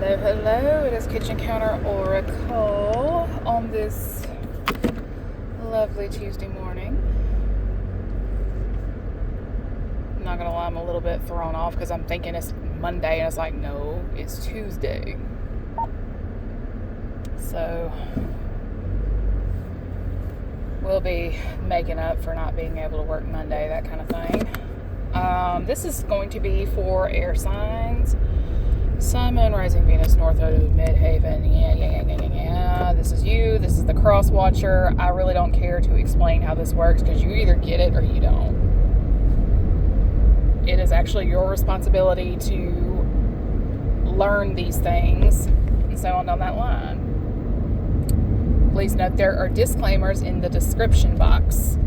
Hello, hello. It is Kitchen Counter Oracle on this lovely Tuesday morning. I'm not gonna lie, I'm a little bit thrown off because I'm thinking it's Monday and it's like, no, it's Tuesday. So we'll be making up for not being able to work Monday, that kind of thing. This is going to be for air signs. Sun, Moon, Rising, Venus, North Node, Midhaven. Yeah. This is you. This is the cross watcher. I really don't care to explain how this works because you either get it or you don't. It is actually your responsibility to learn these things and so on down that line. Please note there are disclaimers in the description box.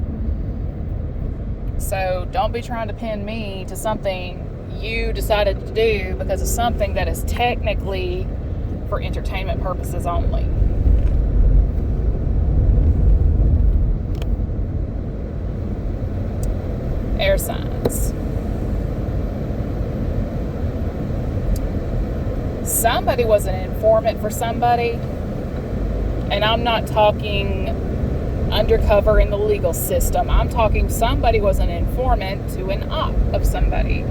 So don't be trying to pin me to something you decided to do because of something that is technically for entertainment purposes only. Air signs. Somebody was an informant for somebody, and I'm not talking undercover in the legal system. I'm talking somebody was an informant to an op of somebody.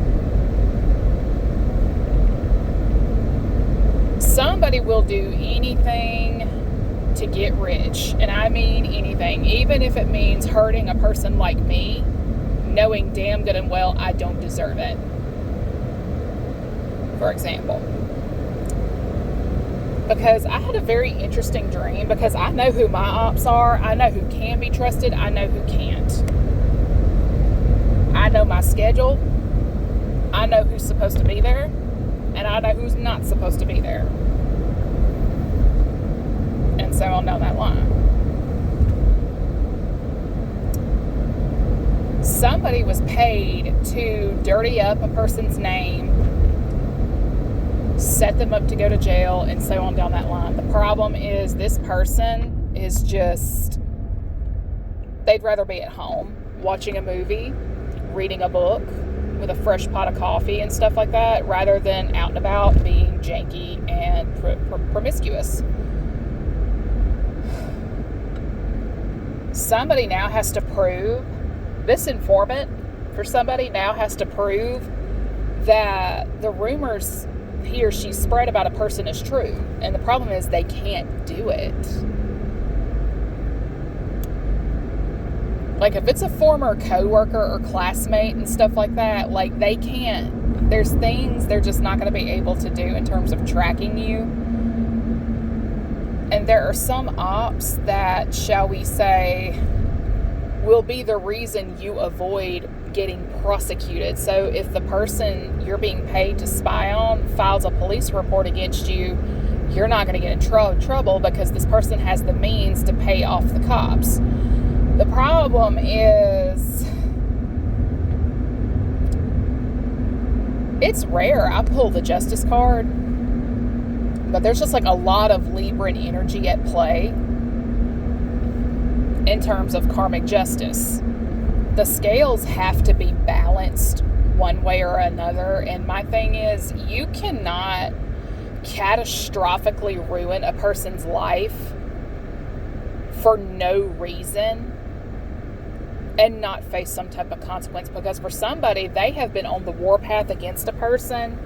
Somebody will do anything to get rich, and I mean anything, even if it means hurting a person like me, knowing damn good and well I don't deserve it. For example, because I had a very interesting dream, because I know who my ops are, I know who can be trusted, I know who can't. I know my schedule, I know who's supposed to be there, and I know who's not supposed to be there. And so on down that line. Somebody was paid to dirty up a person's name, set them up to go to jail, and so on down that line. The problem is this person is just, they'd rather be at home watching a movie, reading a book with a fresh pot of coffee and stuff like that, rather than out and about being janky and promiscuous. Somebody now has to prove, this informant for somebody now has to prove that the rumors he or she spread about a person is true. And the problem is they can't do it. Like if it's a former coworker or classmate and stuff like that, like they can't, there's things they're just not going to be able to do in terms of tracking you. And there are some ops that, shall we say, will be the reason you avoid getting prosecuted. So if the person you're being paid to spy on files a police report against you, you're not going to get in trouble because this person has the means to pay off the cops. The problem is, it's rare I pull the justice card, but there's just like a lot of Libran energy at play in terms of karmic justice. The scales have to be balanced one way or another, and my thing is, you cannot catastrophically ruin a person's life for no reason and not face some type of consequence, because for somebody, they have been on the warpath against a person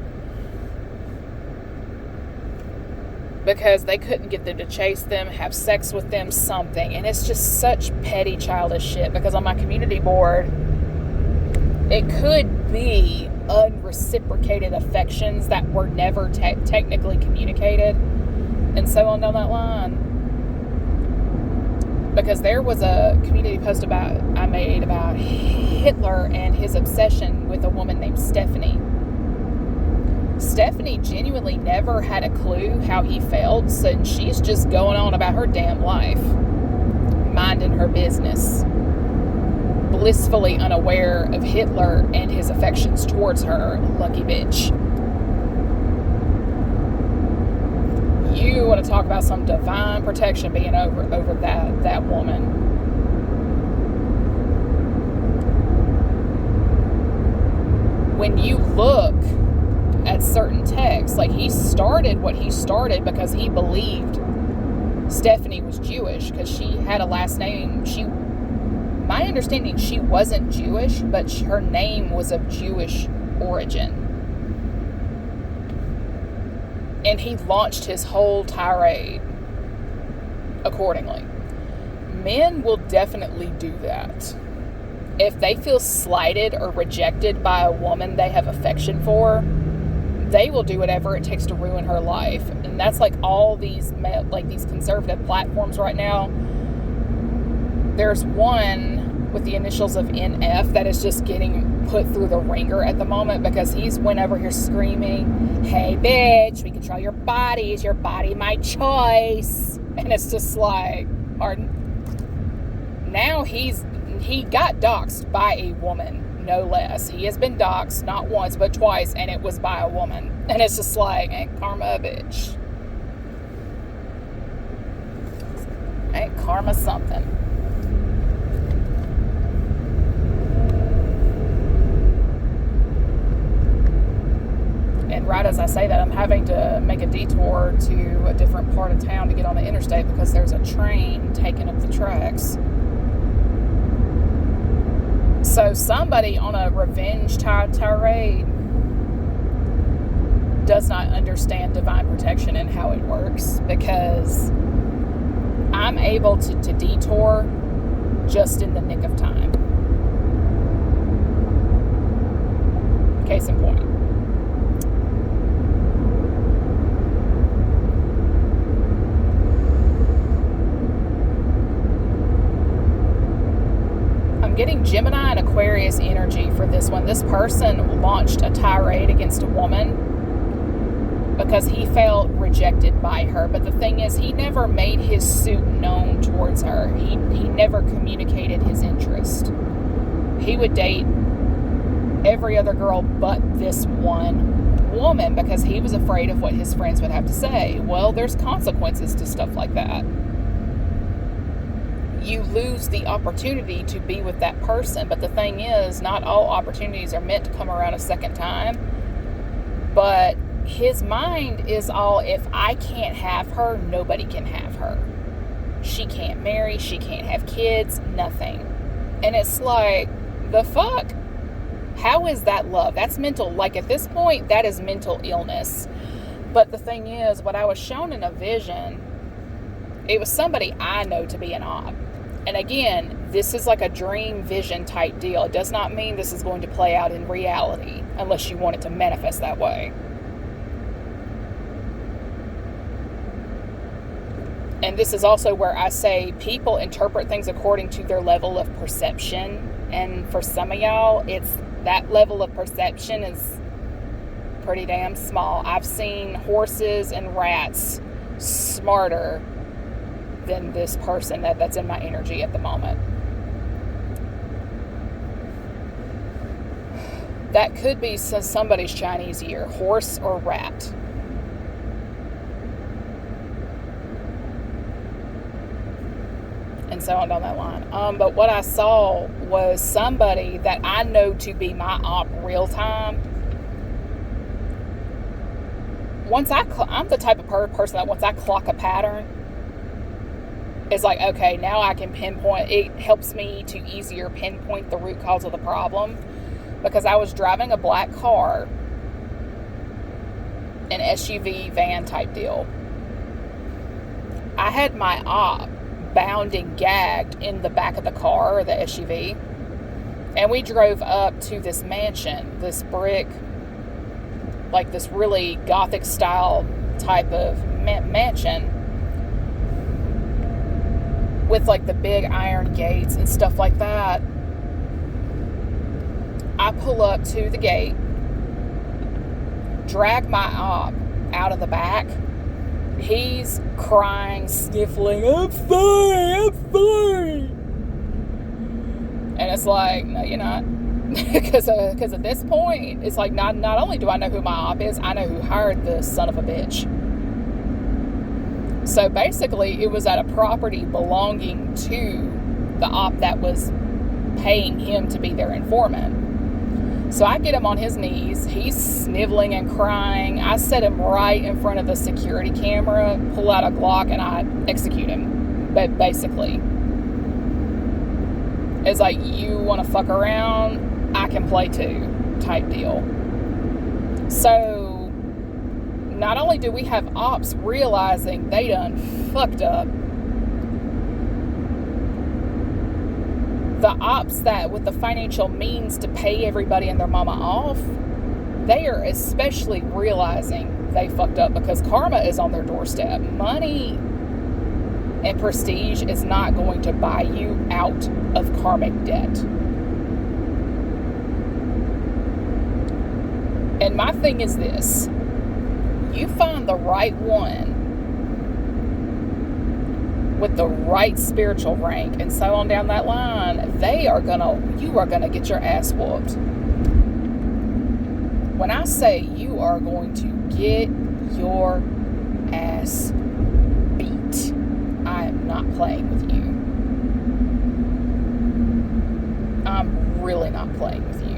because they couldn't get them to chase them, have sex with them, something. And it's just such petty, childish shit, because on my community board, it could be unreciprocated affections that were never technically communicated, and so on down that line. Because there was a community post I made about Hitler and his obsession with a woman named Stephanie. Stephanie genuinely never had a clue how he felt, so she's just going on about her damn life, minding her business, blissfully unaware of Hitler and his affections towards her. Lucky bitch. You want to talk about some divine protection being over that woman. When you look at certain texts. Like, he started what he started because he believed Stephanie was Jewish, because she had a last name. My understanding, she wasn't Jewish, but her name was of Jewish origin. And he launched his whole tirade accordingly. Men will definitely do that. If they feel slighted or rejected by a woman they have affection for, they will do whatever it takes to ruin her life. And that's like all these conservative platforms right now. There's one with the initials of NF that is just getting put through the ringer at the moment, because he's went over here screaming, "Hey bitch, we control your body. Is your body my choice?" And it's just like, now he got doxxed by a woman, no less. He has been doxxed not once but twice, and it was by a woman. And it's just like, ain't karma, bitch. Ain't karma something. And right as I say that, I'm having to make a detour to a different part of town to get on the interstate, because there's a train taking up the tracks. So somebody on a revenge tirade does not understand divine protection and how it works, because I'm able to detour just in the nick of time. Case in point. Getting Gemini and Aquarius energy for this one. This person launched a tirade against a woman because he felt rejected by her. But the thing is, he never made his suit known towards her. He never communicated his interest. He would date every other girl but this one woman because he was afraid of what his friends would have to say. Well, there's consequences to stuff like that. You lose the opportunity to be with that person. But the thing is, not all opportunities are meant to come around a second time. But his mind is all, if I can't have her, nobody can have her. She can't marry, she can't have kids, nothing. And it's like, the fuck? How is that love? That's mental. Like, at this point, that is mental illness. But the thing is, what I was shown in a vision, it was somebody I know to be an op. And again, this is like a dream vision type deal. It does not mean this is going to play out in reality unless you want it to manifest that way. And this is also where I say people interpret things according to their level of perception. And for some of y'all, it's that level of perception is pretty damn small. I've seen horses and rats smarter than this person that's in my energy at the moment. That could be somebody's Chinese year, horse or rat. And so on down that line. But what I saw was somebody that I know to be my op real time. I'm the type of person that once I clock a pattern, it's like, okay, now I can pinpoint. It helps me to easier pinpoint the root cause of the problem. Because I was driving a black car, an SUV van type deal. I had my op bound and gagged in the back of the car, or the SUV. And we drove up to this mansion, this brick, like this really gothic style type of mansion with like the big iron gates and stuff like that. I pull up to the gate, drag my op out of the back. He's crying, sniffling, I'm fine. And it's like, no, you're not. Because at this point, it's like, not only do I know who my op is, I know who hired this son of a bitch. So basically, it was at a property belonging to the op that was paying him to be their informant. So I get him on his knees. He's sniveling and crying. I set him right in front of the security camera, pull out a Glock, and I execute him. But basically, it's like, you want to fuck around, I can play too, type deal. So not only do we have ops realizing they done fucked up, the ops that with the financial means to pay everybody and their mama off, they are especially realizing they fucked up, because karma is on their doorstep. Money and prestige is not going to buy you out of karmic debt. And my thing is this: you find the right one with the right spiritual rank, and so on down that line, you are gonna get your ass whooped. When I say you are going to get your ass beat, I am not playing with you. I'm really not playing with you.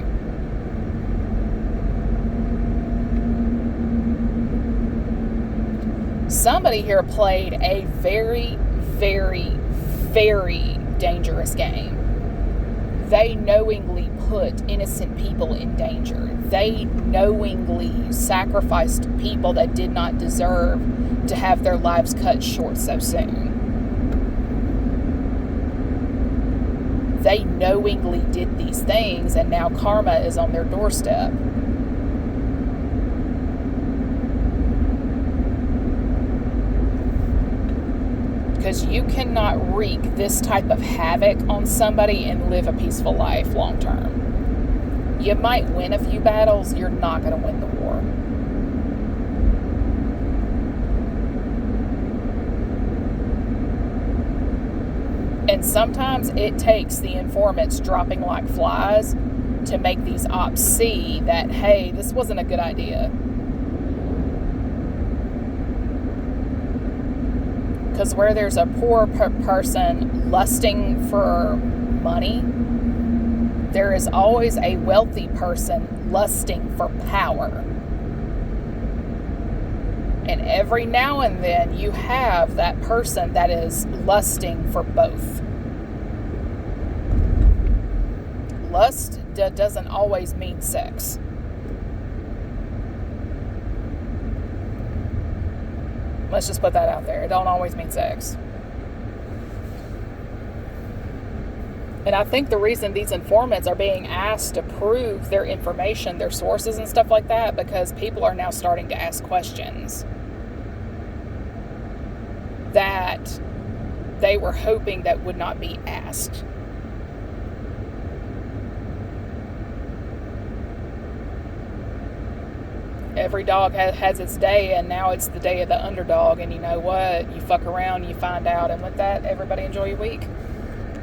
Somebody here played a very, very, very dangerous game. They knowingly put innocent people in danger. They knowingly sacrificed people that did not deserve to have their lives cut short so soon. They knowingly did these things, and now karma is on their doorstep. Because you cannot wreak this type of havoc on somebody and live a peaceful life long term. You might win a few battles, you're not going to win the war. And sometimes it takes the informants dropping like flies to make these ops see that, hey, this wasn't a good idea. Because where there's a poor person lusting for money, there is always a wealthy person lusting for power. And every now and then you have that person that is lusting for both. Lust doesn't always mean sex. Let's just put that out there. It don't always mean sex. And I think the reason these informants are being asked to prove their information, their sources and stuff like that, because people are now starting to ask questions that they were hoping that would not be asked. Every dog has its day, and now it's the day of the underdog. And you know what? You fuck around, you find out. And with that, everybody enjoy your week.